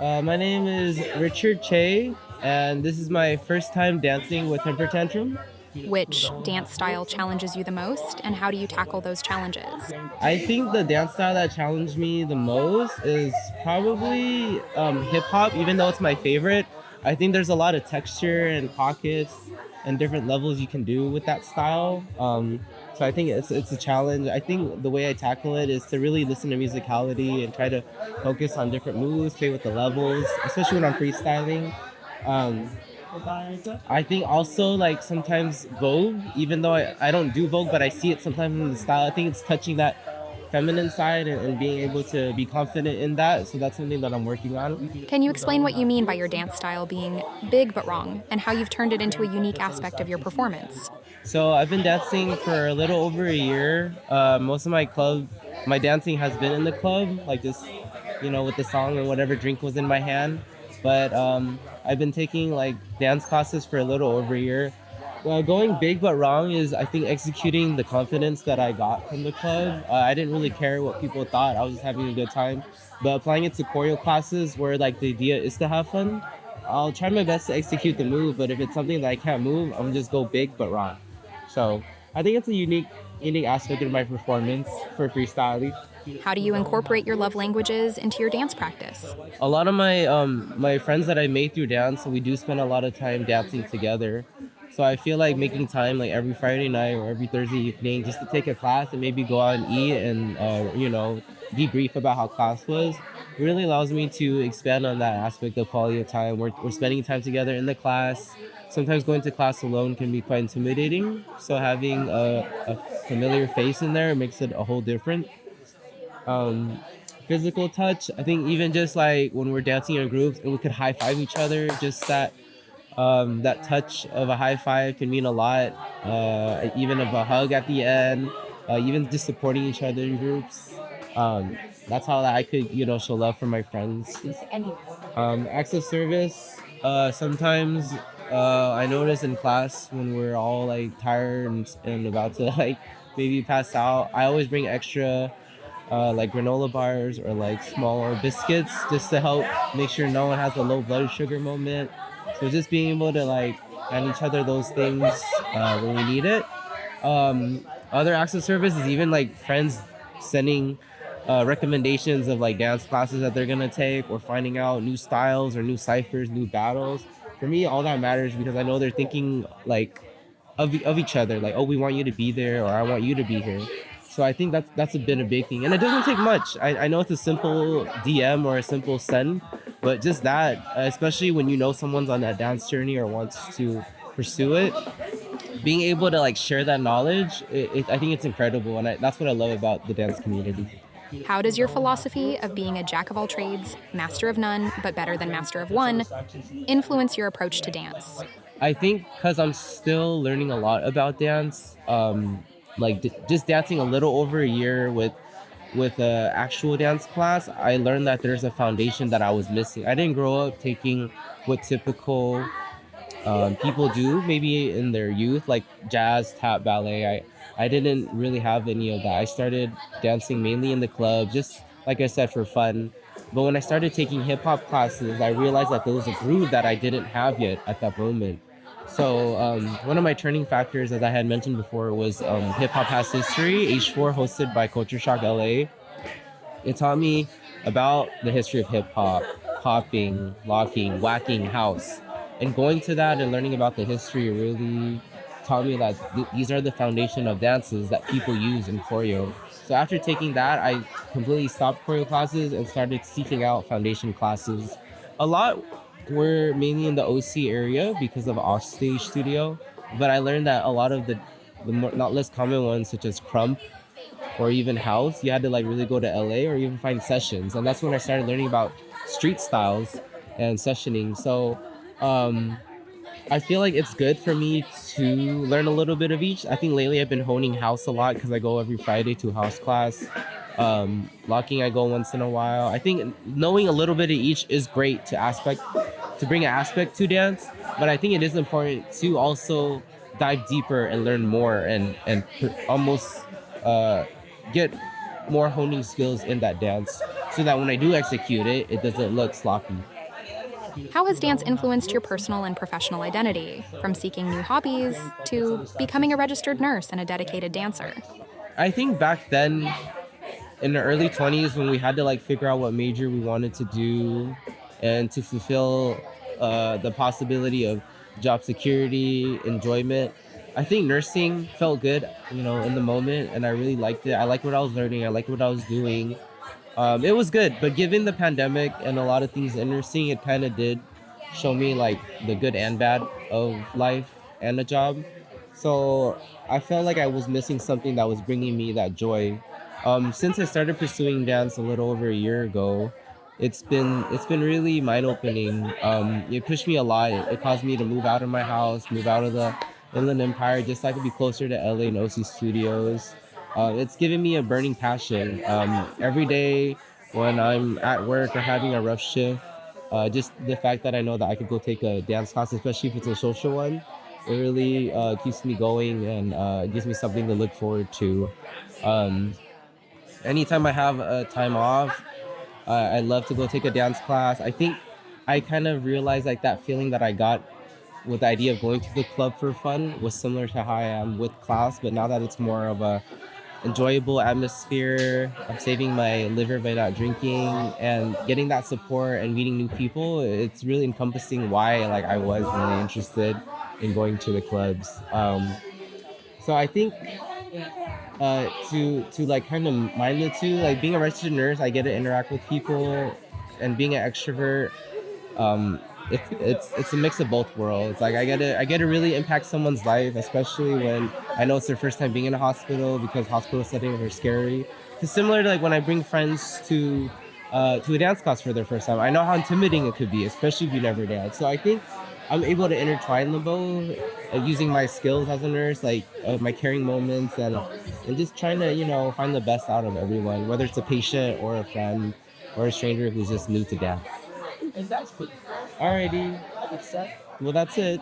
My name is Richard Chea, and this is my first time dancing with Tantrum. Which dance style challenges you the most, and how do you tackle those challenges? I think the dance style that challenged me the most is probably hip hop, even though it's my favorite. I think there's a lot of texture and pockets and different levels you can do with that style. So I think it's a challenge. I think the way I tackle it is to really listen to musicality and try to focus on different moves, play with the levels, especially when I'm freestyling. Um, I think also like sometimes Vogue, even though I don't do Vogue, but I see it sometimes in the style. I think it's touching that feminine side and being able to be confident in that. So that's something that I'm working on. Can you explain what you mean by your dance style being big but wrong, and how you've turned it into a unique aspect of your performance? So I've been dancing for a little over a year. Most of my dancing has been in the club, like this, with the song and whatever drink was in my hand. But I've been taking like dance classes for a little over a year. Going big but wrong is, I think, executing the confidence that I got from the club. I didn't really care what people thought. I was just having a good time. But applying it to choreo classes where like the idea is to have fun, I'll try my best to execute the move. But if it's something that I can't move, I'm just go big but wrong. So I think it's a unique aspect of my performance for freestyling. How do you incorporate your love languages into your dance practice? A lot of my friends that I made through dance, so we do spend a lot of time dancing together. So I feel like making time like every Friday night or every Thursday evening just to take a class and maybe go out and eat and debrief about how class was really allows me to expand on that aspect of quality of time. We're spending time together in the class. Sometimes going to class alone can be quite intimidating. So having a familiar face in there makes it a whole different um, physical touch. I think even just like when we're dancing in groups and we could high five each other, just that touch of a high five can mean a lot. Even of a hug at the end, even just supporting each other in groups. That's how I could show love for my friends. Acts of service. Sometimes I notice in class when we're all like tired and about to like maybe pass out, I always bring extra like granola bars or like smaller biscuits just to help make sure no one has a low blood sugar moment. So just being able to like hand each other those things when we need it. Other acts of service is even like friends sending recommendations of like dance classes that they're gonna take or finding out new styles or new ciphers, new battles. For me, all that matters because I know they're thinking like of each other. Like, oh, we want you to be there, or I want you to be here. So I think that's been a big thing, and it doesn't take much. I know it's a simple DM or a simple send, but just that, especially when you know someone's on that dance journey or wants to pursue it, being able to like share that knowledge, I think it's incredible, and that's what I love about the dance community. How does your philosophy of being a jack of all trades, master of none, but better than master of one, influence your approach to dance? I think because I'm still learning a lot about dance, like just dancing a little over a year with a actual dance class, I learned that there's a foundation that I was missing. I didn't grow up taking what typical people do maybe in their youth, like jazz, tap, ballet. I didn't really have any of that. I started dancing mainly in the club, just like I said, for fun. But when I started taking hip hop classes, I realized that there was a groove that I didn't have yet at that moment. So one of my turning factors, as I had mentioned before, was Hip Hop Has History, H4, hosted by Culture Shock LA. It taught me about the history of hip hop, popping, locking, whacking, house. And going to that and learning about the history really taught me that these are the foundation of dances that people use in choreo. So after taking that, I completely stopped choreo classes and started seeking out foundation classes. A lot were mainly in the OC area because of Offstage Studio, but I learned that a lot of the more, not less common ones, such as Crump or even House, you had to like really go to LA or even find sessions, and that's when I started learning about street styles and sessioning. So um, I feel like it's good for me to learn a little bit of each. I think lately I've been honing house a lot because I go every Friday to house class. Locking I go once in a while. I think knowing a little bit of each is great to bring an aspect to dance, but I think it is important to also dive deeper and learn more and almost uh, get more honing skills in that dance. so that when I do execute it, it doesn't look sloppy. How has dance influenced your personal and professional identity, from seeking new hobbies to becoming a registered nurse and a dedicated dancer? I think back then in the early 20s when we had to like figure out what major we wanted to do and to fulfill the possibility of job security, enjoyment. I think nursing felt good, in the moment, and I really liked it. I liked what I was learning. I liked what I was doing. It was good, but given the pandemic and a lot of things in nursing, it kind of did show me like the good and bad of life and a job. So I felt like I was missing something that was bringing me that joy. Since I started pursuing dance a little over a year ago, it's been really mind opening. It pushed me a lot. It caused me to move out of my house, move out of the Inland Empire, just so I could be closer to LA and OC Studios. It's given me a burning passion. Every day when I'm at work or having a rough shift, just the fact that I know that I could go take a dance class, especially if it's a social one, it really keeps me going and gives me something to look forward to. Um, Anytime I have a time off, I love to go take a dance class. I think I kind of realized like that feeling that I got with the idea of going to the club for fun was similar to how I am with class, but now that it's more of a enjoyable atmosphere. I'm saving my liver by not drinking and getting that support and meeting new people. It's really encompassing why like I was really interested in going to the clubs. So I think to like kind of mind the two, like being a registered nurse, I get to interact with people, and being an extrovert, it's a mix of both worlds. Like I get to really impact someone's life, especially when I know it's their first time being in a hospital, because hospital settings are scary. It's similar to like when I bring friends to a dance class for their first time. I know how intimidating it could be, especially if you never dance. So I think I'm able to intertwine them both, using my skills as a nurse, like my caring moments, and just trying to find the best out of everyone, whether it's a patient or a friend or a stranger who's just new to dance. Exactly. Alrighty. It's that. Well, that's it.